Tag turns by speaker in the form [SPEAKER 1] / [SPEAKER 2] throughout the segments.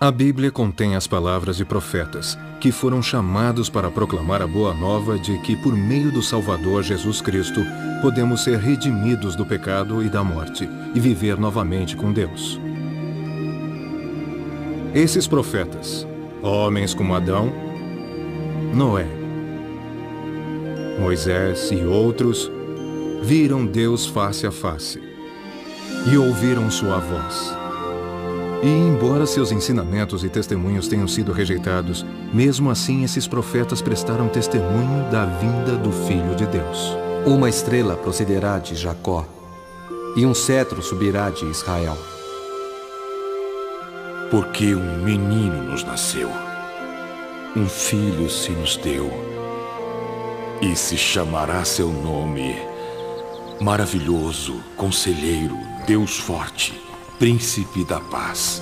[SPEAKER 1] A Bíblia contém as palavras de profetas, que foram chamados para proclamar a boa nova de que, por meio do Salvador Jesus Cristo, podemos ser redimidos do pecado e da morte e viver novamente com Deus. Esses profetas, homens como Adão, Noé, Moisés e outros, viram Deus face a face e ouviram sua voz. E, embora seus ensinamentos e testemunhos tenham sido rejeitados, mesmo assim esses profetas prestaram testemunho da vinda do Filho de Deus.
[SPEAKER 2] Uma estrela procederá de Jacó, e um cetro subirá de Israel.
[SPEAKER 3] Porque um menino nos nasceu, um filho se nos deu, e se chamará seu nome Maravilhoso, Conselheiro, Deus Forte, Príncipe da Paz.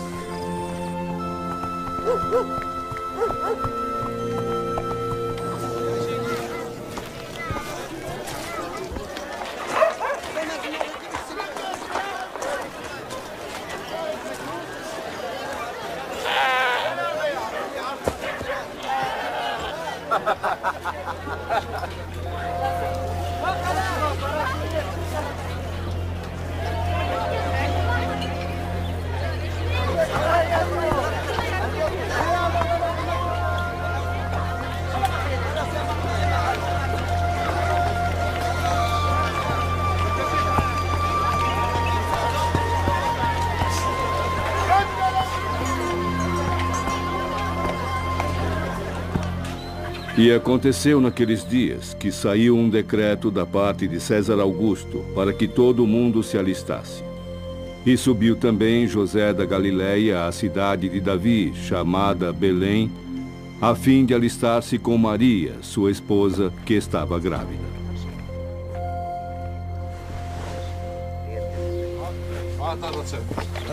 [SPEAKER 4] E aconteceu naqueles dias que saiu um decreto da parte de César Augusto para que todo o mundo se alistasse. E subiu também José da Galileia à cidade de Davi, chamada Belém, a fim de alistar-se com Maria, sua esposa, que estava grávida.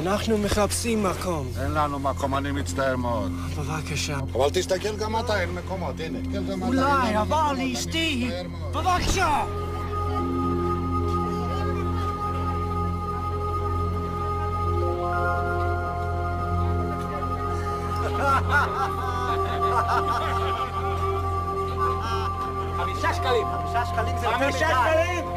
[SPEAKER 5] אנחנו מחפשים מקום.
[SPEAKER 6] אין לנו מקום, אני מצטער מאוד.
[SPEAKER 5] בבקשה.
[SPEAKER 6] אבל תסתכל גם אתה, אין מקומות, הנה.
[SPEAKER 5] אולי, עבר לאשתי. בבקשה. חמישה שקלים זה יותר מדי.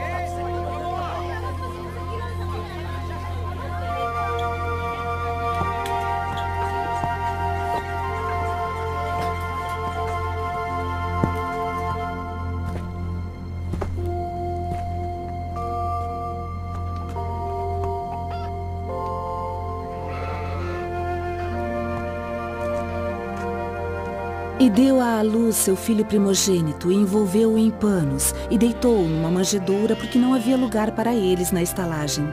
[SPEAKER 7] E deu à luz seu filho primogênito, e envolveu-o em panos, e deitou-o numa manjedoura, porque não havia lugar para eles na estalagem.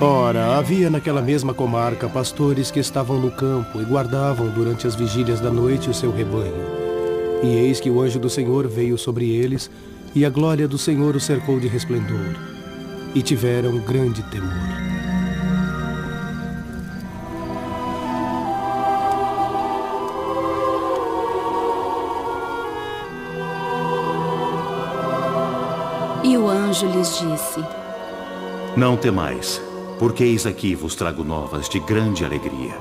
[SPEAKER 8] Ora, havia naquela mesma comarca pastores que estavam no campo e guardavam durante as vigílias da noite o seu rebanho. E eis que o anjo do Senhor veio sobre eles, e a glória do Senhor os cercou de resplendor. E tiveram grande temor.
[SPEAKER 7] E o anjo lhes disse:
[SPEAKER 9] Não temais, porque eis aqui vos trago novas de grande alegria,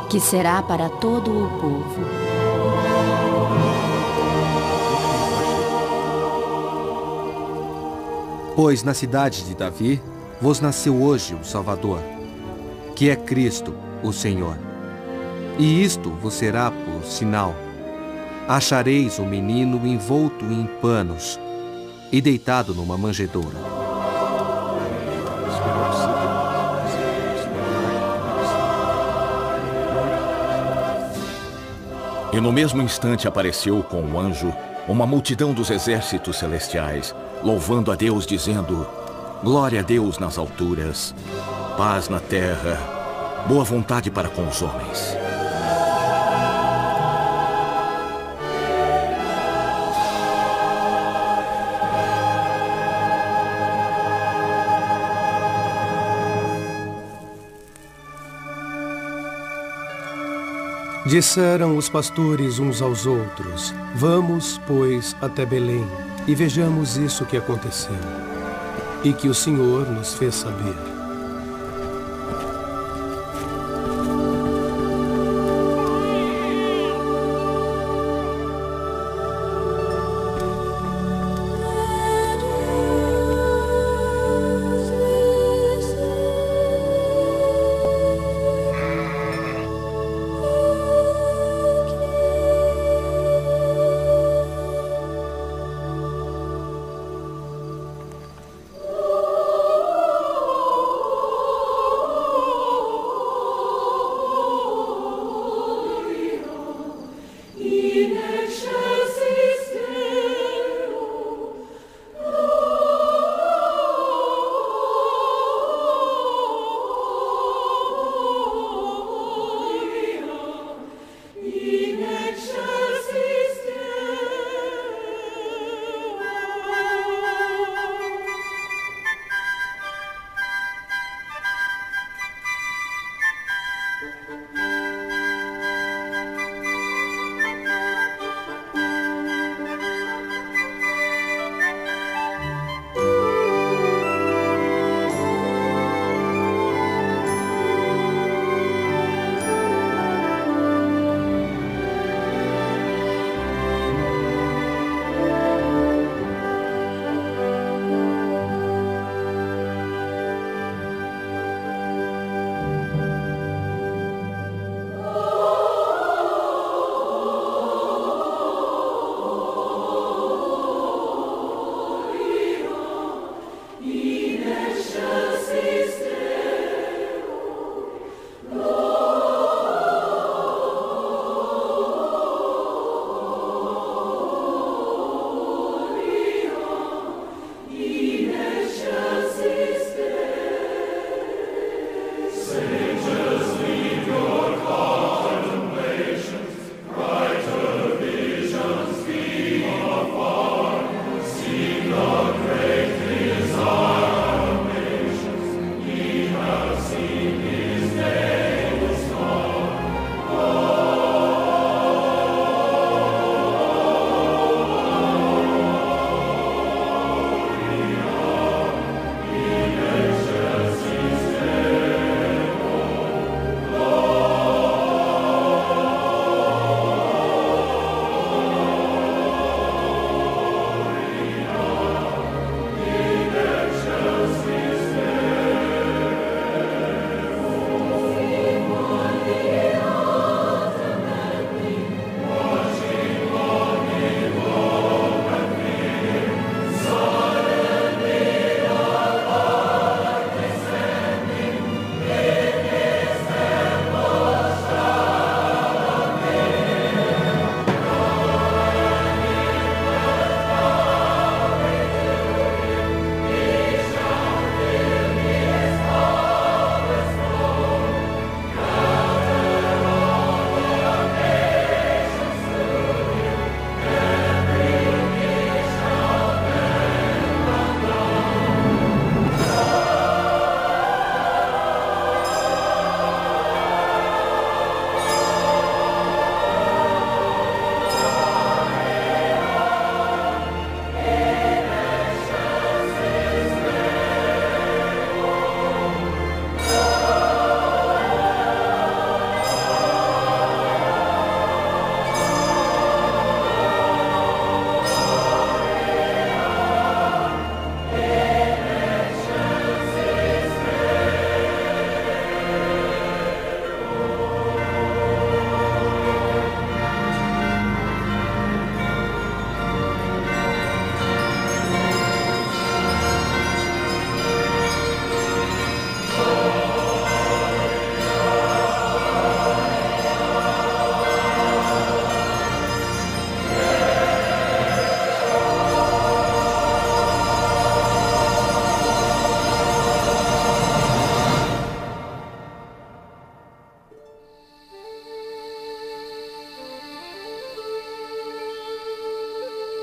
[SPEAKER 7] que será para todo o povo.
[SPEAKER 2] Pois na cidade de Davi vos nasceu hoje um Salvador, que é Cristo, o Senhor. E isto vos será por sinal. Achareis o menino envolto em panos e deitado numa manjedoura.
[SPEAKER 3] E no mesmo instante apareceu com o anjo uma multidão dos exércitos celestiais, louvando a Deus, dizendo: Glória a Deus nas alturas, paz na terra, boa vontade para com os homens.
[SPEAKER 8] Disseram os pastores uns aos outros: Vamos, pois, até Belém, e vejamos isso que aconteceu, e que o Senhor nos fez saber.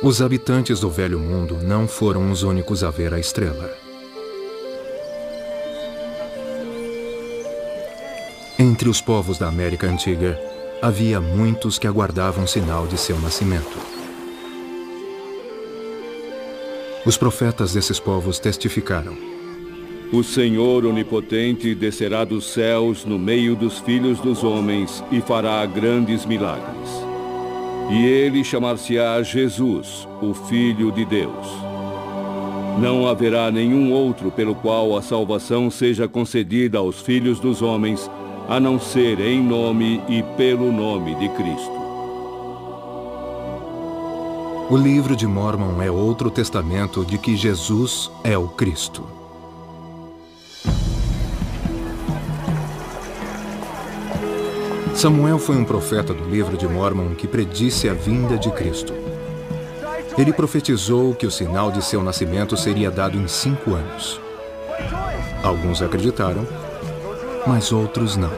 [SPEAKER 1] Os habitantes do Velho Mundo não foram os únicos a ver a estrela. Entre os povos da América Antiga, havia muitos que aguardavam sinal de seu nascimento. Os profetas desses povos testificaram:
[SPEAKER 4] o Senhor Onipotente descerá dos céus no meio dos filhos dos homens e fará grandes milagres. E ele chamar-se-á Jesus, o Filho de Deus. Não haverá nenhum outro pelo qual a salvação seja concedida aos filhos dos homens, a não ser em nome e pelo nome de Cristo.
[SPEAKER 1] O livro de Mórmon é outro testamento de que Jesus é o Cristo. Samuel foi um profeta do livro de Mórmon que predisse a vinda de Cristo. Ele profetizou que o sinal de seu nascimento seria dado em 5 anos. Alguns acreditaram, mas outros não.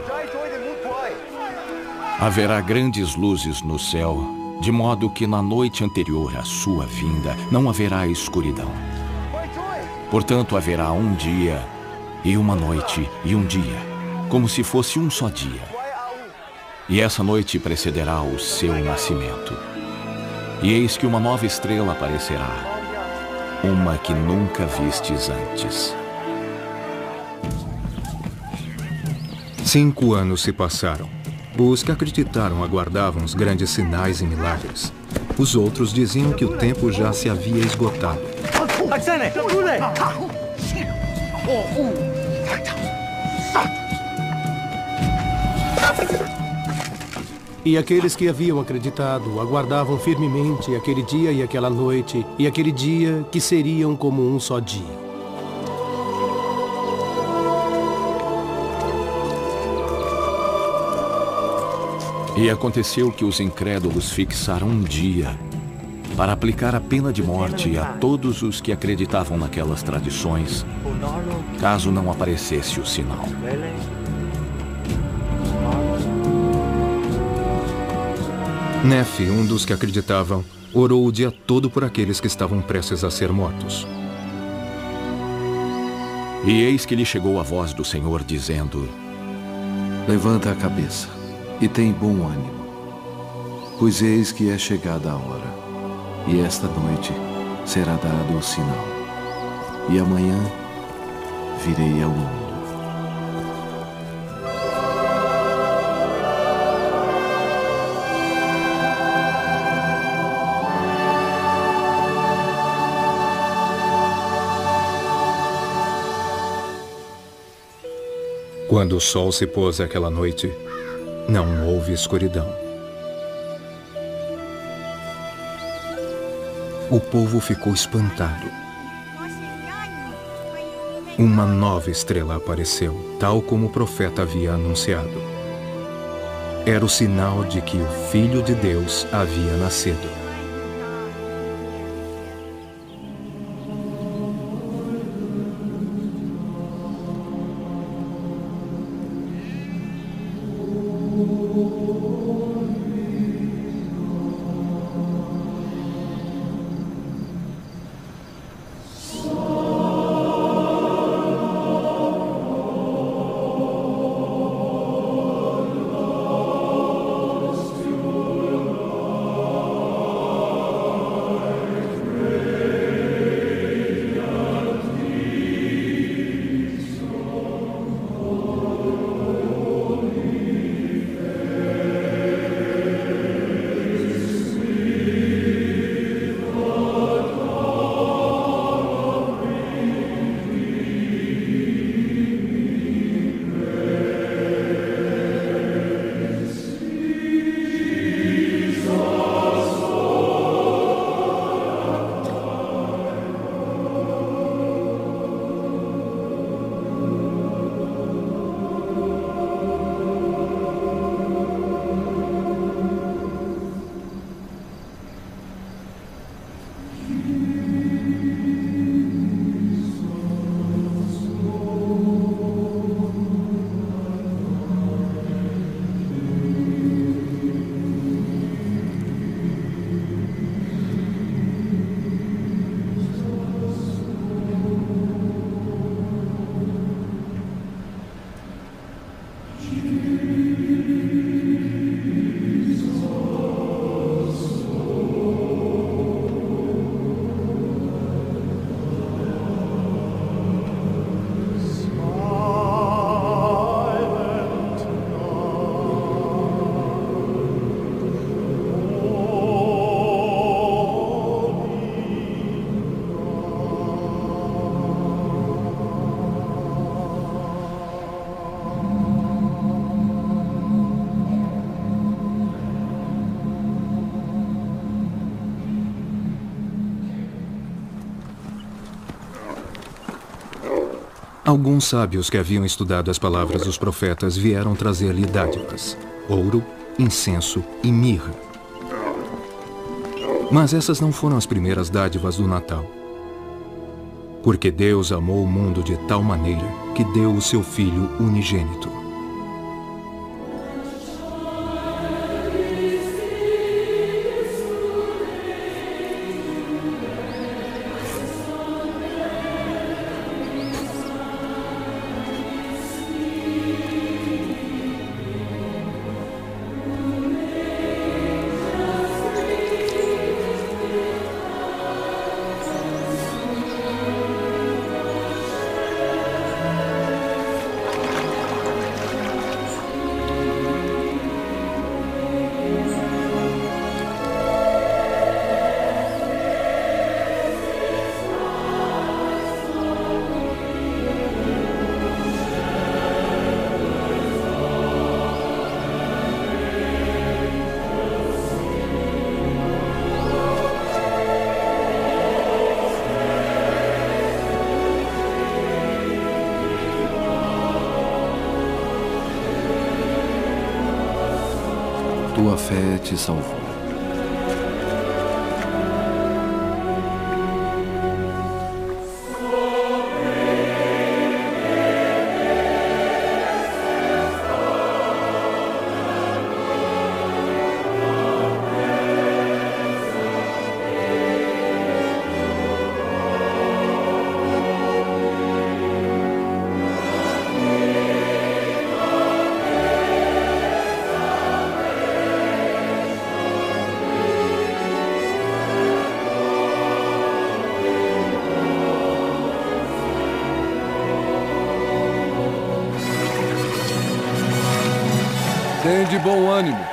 [SPEAKER 3] Haverá grandes luzes no céu, de modo que na noite anterior à sua vinda não haverá escuridão. Portanto, haverá um dia e uma noite e um dia, como se fosse um só dia. E essa noite precederá o seu nascimento. E eis que uma nova estrela aparecerá, uma que nunca vistes antes.
[SPEAKER 1] 5 anos se passaram. Os que acreditaram aguardavam os grandes sinais e milagres. Os outros diziam que o tempo já se havia esgotado.
[SPEAKER 8] E aqueles que haviam acreditado aguardavam firmemente aquele dia e aquela noite, e aquele dia que seriam como um só dia.
[SPEAKER 3] E aconteceu que os incrédulos fixaram um dia para aplicar a pena de morte a todos os que acreditavam naquelas tradições, caso não aparecesse o sinal.
[SPEAKER 1] Nefe, um dos que acreditavam, orou o dia todo por aqueles que estavam prestes a ser mortos.
[SPEAKER 3] E eis que lhe chegou a voz do Senhor, dizendo:
[SPEAKER 10] levanta a cabeça e tem bom ânimo, pois eis que é chegada a hora, e esta noite será dado o sinal, e amanhã virei ao mundo.
[SPEAKER 1] Quando o sol se pôs aquela noite, não houve escuridão. O povo ficou espantado. Uma nova estrela apareceu, tal como o profeta havia anunciado. Era o sinal de que o Filho de Deus havia nascido. Alguns sábios que haviam estudado as palavras dos profetas vieram trazer-lhe dádivas, ouro, incenso e mirra. Mas essas não foram as primeiras dádivas do Natal. Porque Deus amou o mundo de tal maneira que deu o seu Filho unigênito.
[SPEAKER 10] Tua fé te salvou.
[SPEAKER 11] Tende bom ânimo.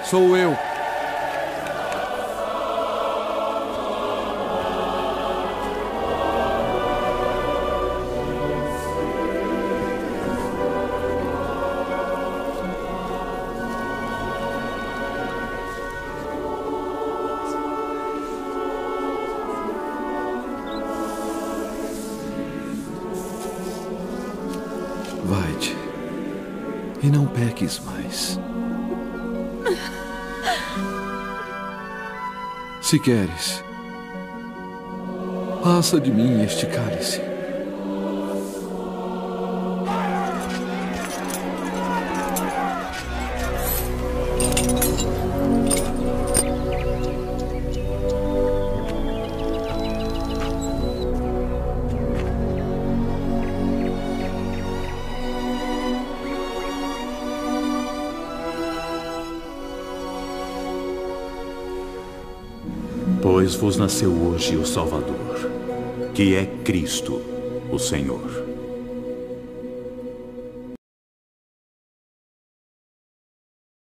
[SPEAKER 11] Sou eu.
[SPEAKER 10] Vai-te e não peques mais. Se queres, passa de mim este cálice.
[SPEAKER 9] Pois vos nasceu hoje o Salvador, que é Cristo, o Senhor.